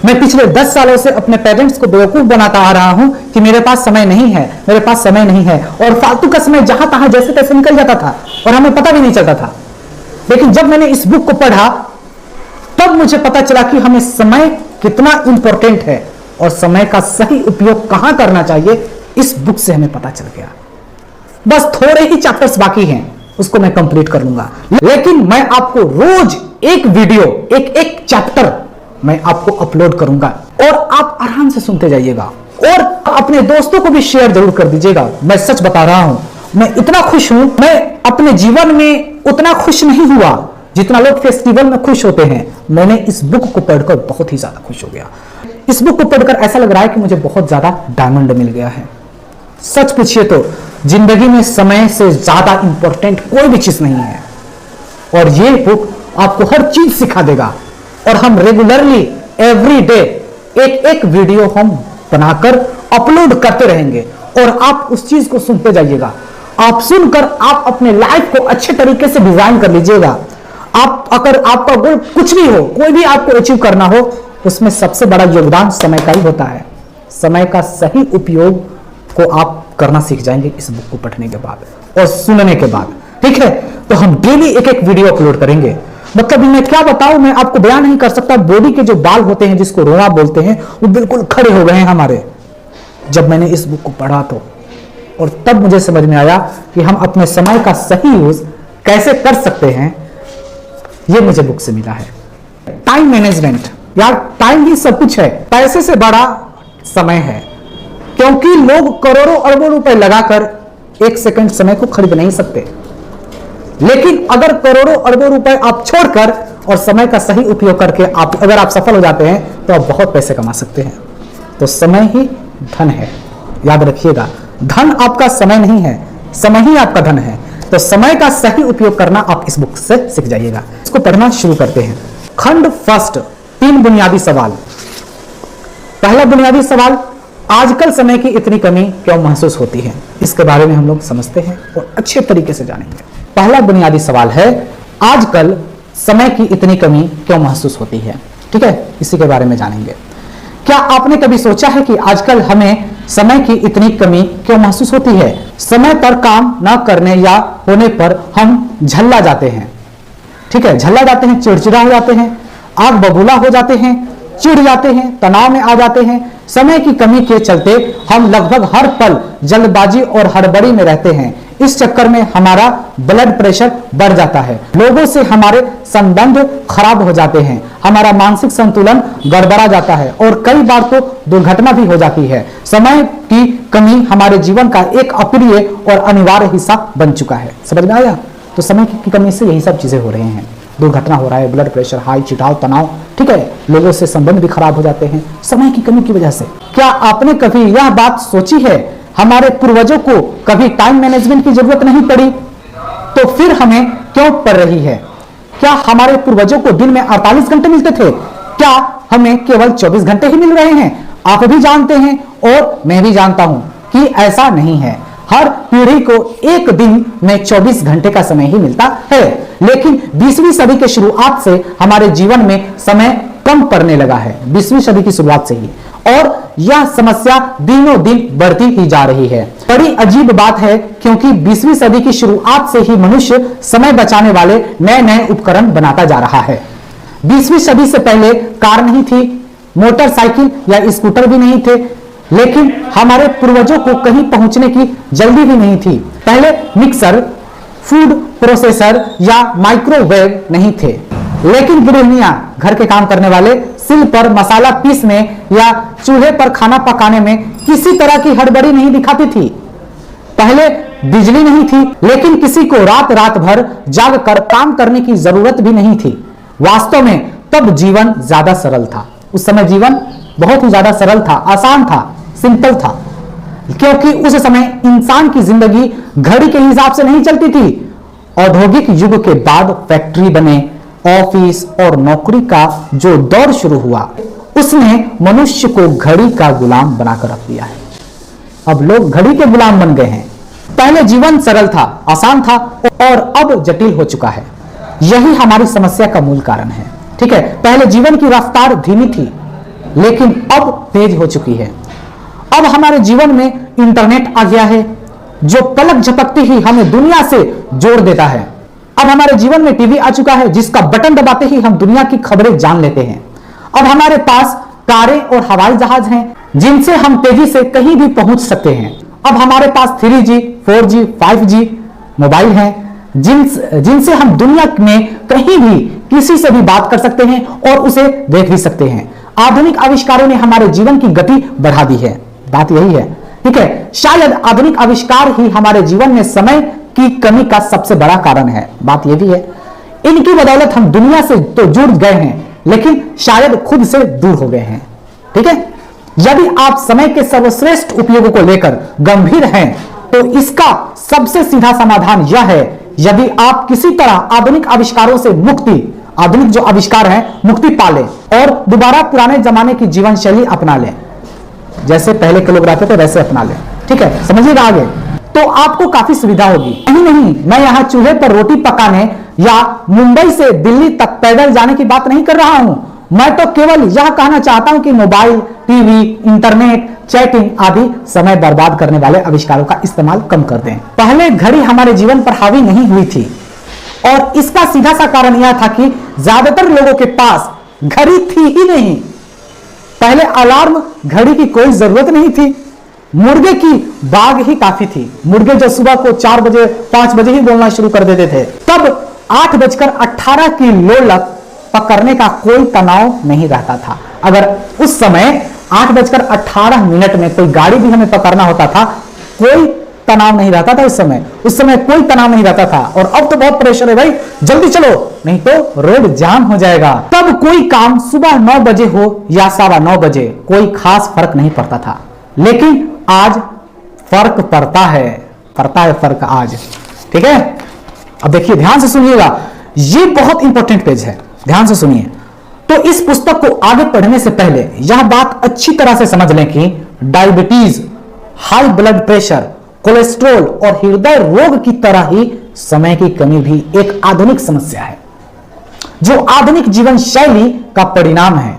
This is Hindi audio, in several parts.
मैं पिछले 10 सालों से अपने पेरेंट्स को बेवकूफ बनाता आ रहा हूं कि मेरे पास समय नहीं है, मेरे पास समय नहीं है, और फालतू का समय जहां तहां जैसे तैसे निकल जाता था और हमें पता भी नहीं चलता था। लेकिन जब मैंने इस बुक को पढ़ा तब मुझे पता चला कि हमें समय कितना इंपॉर्टेंट है और समय का सही उपयोग कहां करना चाहिए, इस बुक से हमें पता चल गया। बस थोड़े ही चैप्टर्स बाकी हैं, उसको मैं कंप्लीट कर लूंगा, लेकिन मैं आपको रोज एक वीडियो, एक चैप्टर मैं आपको अपलोड करूंगा और आप आराम से सुनते जाइएगा और अपने दोस्तों को भी शेयर जरूर कर दीजिएगा। मैं सच बता रहा हूं, मैं इतना खुश हूं, मैं अपने जीवन में उतना खुश नहीं हुआ जितना लोग फेस्टिवल में खुश होते हैं। मैंने इस बुक को पढ़कर बहुत ही ज्यादा खुश हो गया। इस बुक को पढ़कर ऐसा लग रहा है कि मुझे बहुत ज्यादा डायमंड मिल गया है। सच पूछिए तो जिंदगी में समय से ज्यादा इंपॉर्टेंट कोई भी चीज नहीं है, और ये बुक आपको हर चीज सिखा देगा। और हम रेगुलरली एवरी डे एक वीडियो हम बनाकर अपलोड करते रहेंगे और आप उस चीज को सुनते जाइएगा। आप सुनकर आप अपने लाइफ को अच्छे तरीके से डिजाइन कर लीजिएगा। आप अगर आपका गोल कुछ भी हो, कोई भी आपको अचीव करना हो, उसमें सबसे बड़ा योगदान समय का ही होता है। समय का सही उपयोग को आप करना सीख जाएंगे इस बुक को पढ़ने के बाद और सुनने के बाद। ठीक है, तो हम डेली एक वीडियो अपलोड करेंगे। मतलब मैं क्या बताऊं, मैं आपको बयान नहीं कर सकता। बॉडी के जो बाल होते हैं जिसको रोआ बोलते हैं, वो बिल्कुल खड़े हो गए हैं हमारे, जब मैंने इस बुक को पढ़ा तो। और तब मुझे समझ में आया कि हम अपने समय का सही यूज कैसे कर सकते हैं, ये मुझे बुक से मिला है। टाइम मैनेजमेंट, यार टाइम ही सब कुछ है, पैसे से बड़ा समय है, क्योंकि लोग करोड़ों अरबों रुपए लगाकर 1 सेकंड समय को खरीद नहीं सकते। लेकिन अगर करोड़ों अरबों रुपए आप छोड़कर और समय का सही उपयोग करके अगर आप सफल हो जाते हैं तो आप बहुत पैसे कमा सकते हैं। तो समय ही धन है, याद रखिएगा। धन आपका समय नहीं है, समय ही आपका धन है। तो समय का सही उपयोग करना आप इस बुक से सीख जाइएगा। इसको पढ़ना शुरू करते हैं। खंड फर्स्ट, 3 बुनियादी सवाल। पहला बुनियादी सवाल, आजकल समय की इतनी कमी क्यों महसूस होती है? इसके बारे में हम लोग समझते हैं और अच्छे तरीके से जानेंगे। पहला बुनियादी सवाल है, आजकल समय की इतनी कमी क्यों महसूस होती है? ठीक है, इसी के बारे में जानेंगे। क्या आपने कभी सोचा है कि आजकल हमें समय की इतनी कमी क्यों महसूस होती है? समय पर काम न करने या होने पर हम झल्ला जाते हैं। ठीक है, झल्ला जाते हैं, चिड़चिड़ा हो जाते हैं, आग बबूला हो जाते हैं, चिढ़ जाते हैं, तनाव में आ जाते हैं। समय की कमी के चलते हम लगभग हर पल जल्दबाजी और हड़बड़ी में रहते हैं। इस चक्कर में हमारा ब्लड प्रेशर बढ़ जाता है, लोगों से हमारे संबंध खराब हो जाते हैं, हमारा मानसिक संतुलन गड़बड़ा जाता है और कई बार तो दुर्घटना भी हो जाती है। समय की कमी हमारे जीवन का एक अप्रिय और अनिवार्य हिस्सा बन चुका है। समझ में आया? तो समय की कमी से यही सब चीजें हो रही हैं। दुर्घटना हो रहा है, ब्लड प्रेशर हाई, चिढ़ाव, तनाव, ठीक है, लोगों से संबंध भी खराब हो जाते हैं समय की कमी की वजह से। क्या आपने कभी यह बात सोची है, हमारे पूर्वजों को कभी टाइम मैनेजमेंट की जरूरत नहीं पड़ी, तो फिर हमें क्यों पड़ रही है? क्या हमारे पूर्वजों को दिन में 48 घंटे मिलते थे? क्या हमें केवल 24 घंटे ही मिल रहे हैं? आप भी जानते हैं और मैं भी जानता हूं कि ऐसा नहीं है। हर पीढ़ी को एक दिन में 24 घंटे का समय ही मिलता है, लेकिन 20वीं सदी के शुरुआत से हमारे जीवन में समय कम पड़ने लगा है, 20वीं सदी की शुरुआत से ही, और यह समस्या दिनों दिन बढ़ती ही जा रही है। बड़ी अजीब बात है, क्योंकि 20वीं सदी की शुरुआत से ही मनुष्य समय बचाने वाले नए नए उपकरण बनाता जा रहा है। 20वीं सदी से पहले कार नहीं थी, मोटरसाइकिल या स्कूटर भी नहीं थे, लेकिन हमारे पूर्वजों को कहीं पहुंचने की जल्दी भी नहीं थी। पहले मिक्सर, फूड प्रोसेसर या माइक्रोवेव नहीं थे, लेकिन गृहिणियां, घर के काम करने वाले, सिल पर मसाला पीसने या चूल्हे पर खाना पकाने में किसी तरह की हड़बड़ी नहीं दिखाती थी। पहले बिजली नहीं थी, लेकिन किसी को रात रात भर जाग कर काम करने की जरूरत भी नहीं थी। वास्तव में तब जीवन ज्यादा सरल था। उस समय जीवन बहुत ही ज्यादा सरल था, आसान था, सिंपल था, क्योंकि उस समय इंसान की जिंदगी घड़ी के हिसाब से नहीं चलती थी। औद्योगिक युग के बाद फैक्ट्री बने, ऑफिस और नौकरी का जो दौर शुरू हुआ, उसने मनुष्य को घड़ी का गुलाम बनाकर रख दिया है। अब लोग घड़ी के गुलाम बन गए हैं। पहले जीवन सरल था, आसान था, और अब जटिल हो चुका है। यही हमारी समस्या का मूल कारण है। ठीक है, पहले जीवन की रफ्तार धीमी थी, लेकिन अब तेज हो चुकी है। अब हमारे जीवन में इंटरनेट आ गया है जो पलक झपकते ही हमें दुनिया से जोड़ देता है। अब हमारे जीवन में टीवी आ चुका है जिसका बटन दबाते ही हम दुनिया की खबरें जान लेते हैं। अब हमारे पास कारें और हवाई जहाज हैं जिनसे हम तेजी से कहीं भी पहुंच सकते हैं। अब हमारे पास 3G, 4G, 5G मोबाइल हैं जिनसे हम दुनिया में कहीं भी किसी से भी बात कर सकते हैं और उसे देख भी सकते हैं। आधुनिक आविष्कारों ने हमारे जीवन की गति बढ़ा दी है। बात यही है, ठीक है। शायद आधुनिक आविष्कार ही हमारे जीवन में समय की कमी का सबसे बड़ा कारण है। बात यह भी है, इनकी बदौलत हम दुनिया से तो जुड़ गए हैं लेकिन शायद खुद से दूर हो गए हैं, ठीक है। यदि आप समय के सर्वश्रेष्ठ उपयोग को लेकर गंभीर हैं तो इसका सबसे सीधा समाधान यह है, यदि आप किसी तरह आधुनिक आविष्कारों से आधुनिक जो आविष्कार है मुक्ति पा लें और दोबारा पुराने जमाने की जीवन शैली अपना लें, जैसे पहले के लोग रहते थे वैसे अपना लें, ठीक है। समझिएगा आगे, तो आपको काफी सुविधा होगी। नहीं, मैं यहां चूल्हे पर रोटी पकाने या मुंबई से दिल्ली तक पैदल जाने की बात नहीं कर रहा हूं। मैं तो केवल यह कहना चाहता हूं कि मोबाइल, टीवी, इंटरनेट, चैटिंग आदि समय बर्बाद करने वाले आविष्कारों का इस्तेमाल कम कर दें। पहले घड़ी हमारे जीवन पर हावी नहीं हुई थी और इसका सीधा सा कारण यह था कि ज्यादातर लोगों के पास घड़ी थी ही नहीं। पहले अलार्म घड़ी की कोई जरूरत नहीं थी, मुर्गे की बाग ही काफी थी। मुर्गे जो सुबह को 4 बजे 5 बजे ही बोलना शुरू कर देते थे, तब 8:18 की लोलक पकड़ने का कोई तनाव नहीं रहता था। अगर उस समय 8:18 में कोई गाड़ी भी हमें पकड़ना होता था, कोई तनाव नहीं रहता था। उस समय कोई तनाव नहीं रहता था। और अब तो बहुत प्रेशर है भाई, जल्दी चलो नहीं तो रोड जाम हो जाएगा। तब कोई काम सुबह 9 बजे हो या 9:15 बजे कोई खास फर्क नहीं पड़ता था, लेकिन आज फर्क पड़ता है फर्क आज, ठीक है। अब देखिए, ध्यान से सुनिएगा, ये बहुत इंपॉर्टेंट पेज है, ध्यान से सुनिए। तो इस पुस्तक को आगे पढ़ने से पहले यह बात अच्छी तरह से समझ लें कि diabetes, high blood pressure, cholesterol और हृदय रोग की तरह ही समय की कमी भी एक आधुनिक समस्या है जो आधुनिक जीवन शैली का परिणाम है।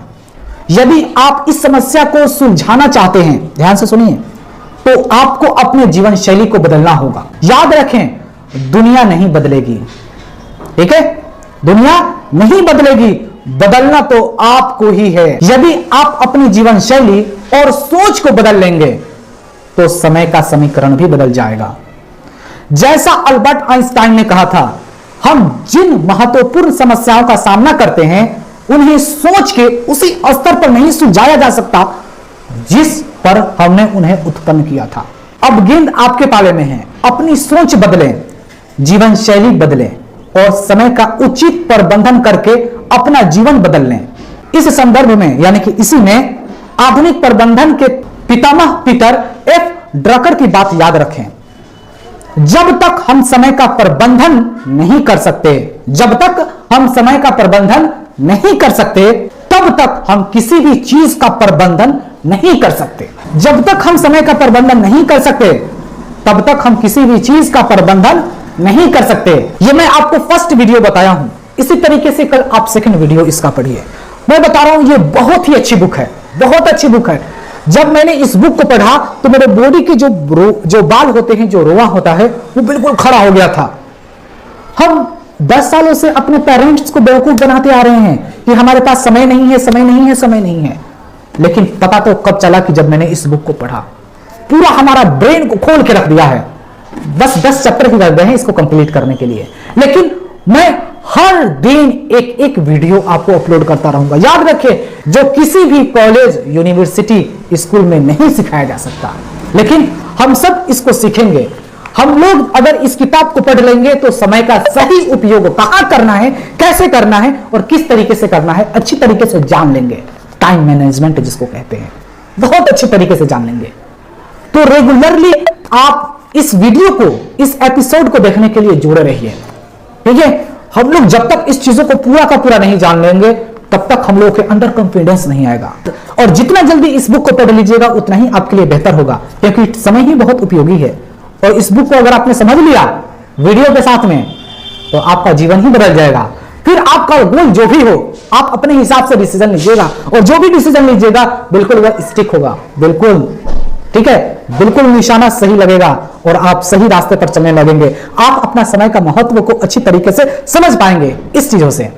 यदि आप इस समस्या को सुलझाना चाहते हैं, ध्यान से सुनिए, तो आपको अपने जीवन शैली को बदलना होगा। याद रखें, दुनिया नहीं बदलेगी, ठीक है। दुनिया नहीं बदलेगी, बदलना तो आपको ही है। यदि आप अपनी जीवन शैली और सोच को बदल लेंगे तो समय का समीकरण भी बदल जाएगा। जैसा अल्बर्ट आइंस्टाइन ने कहा था, हम जिन महत्वपूर्ण समस्याओं का सामना करते हैं उन्हें सोच के उसी स्तर पर नहीं सुलझाया जा सकता जिस पर हमने उन्हें उत्पन्न किया था। अब गेंद आपके पाले में है। अपनी सोच बदलें, जीवन शैली बदलें और समय का उचित प्रबंधन करके अपना जीवन बदल लें। इस संदर्भ में यानी कि इसी में आधुनिक प्रबंधन के पितामह पीटर एफ ड्रकर की बात याद रखें। जब तक हम समय का प्रबंधन नहीं कर सकते, तब तक हम किसी भी चीज का प्रबंधन नहीं कर सकते। जब तक हम समय का प्रबंधन नहीं कर सकते, तब तक हम किसी भी चीज का प्रबंधन नहीं कर सकते। ये मैं आपको फर्स्ट वीडियो बताया हूं, इसी तरीके से कल आप सेकंड वीडियो इसका पढ़िए। मैं बता रहा हूं, ये बहुत ही अच्छी बुक है, बहुत अच्छी बुक है। जब मैंने इस बुक को पढ़ा तो मेरे बॉडी के जो बाल होते हैं, जो रोआ होता है, वो बिल्कुल खड़ा हो गया था। हम 10 सालों से अपने पेरेंट्स को बेवकूफ बनाते आ रहे हैं कि हमारे पास समय नहीं है। लेकिन पता तो कब चला कि जब मैंने इस बुक को पढ़ा। पूरा हमारा ब्रेन को खोल के रख दिया है। बस 10 चैप्टर ही रह गए हैं इसको कंप्लीट करने के लिए, लेकिन मैं हर दिन एक वीडियो आपको अपलोड करता रहूंगा। याद रखिए, जो किसी भी कॉलेज, यूनिवर्सिटी, स्कूल में नहीं सिखाया जा सकता, लेकिन हम सब इसको सीखेंगे। हम लोग अगर इस किताब को पढ़ लेंगे तो समय का सही उपयोग कहां करना है, कैसे करना है और किस तरीके से करना है, अच्छी तरीके से जान लेंगे। टाइम मैनेजमेंट जिसको कहते हैं, बहुत अच्छे तरीके से जान लेंगे। तो रेगुलरली आप इस वीडियो को, इस एपिसोड को देखने के लिए जुड़े रहिए, ठीक है। हम लोग जब तक इस चीजों को पूरा का पूरा नहीं जान लेंगे, तब तक हम लोगों के अंदर कॉन्फिडेंस नहीं आएगा। और जितना जल्दी इस बुक को पढ़ लीजिएगा उतना ही आपके लिए बेहतर होगा, क्योंकि समय ही बहुत उपयोगी है। और इस बुक को अगर आपने समझ लिया वीडियो के साथ में, तो आपका जीवन ही बदल जाएगा। फिर आपका गोल जो भी हो, आप अपने हिसाब से डिसीजन लीजिएगा, और जो भी डिसीजन लीजिएगा बिल्कुल वह स्टिक होगा, बिल्कुल ठीक है, बिल्कुल निशाना सही लगेगा और आप सही रास्ते पर चलने लगेंगे। आप अपना समय का महत्व को अच्छी तरीके से समझ पाएंगे इस चीजों से।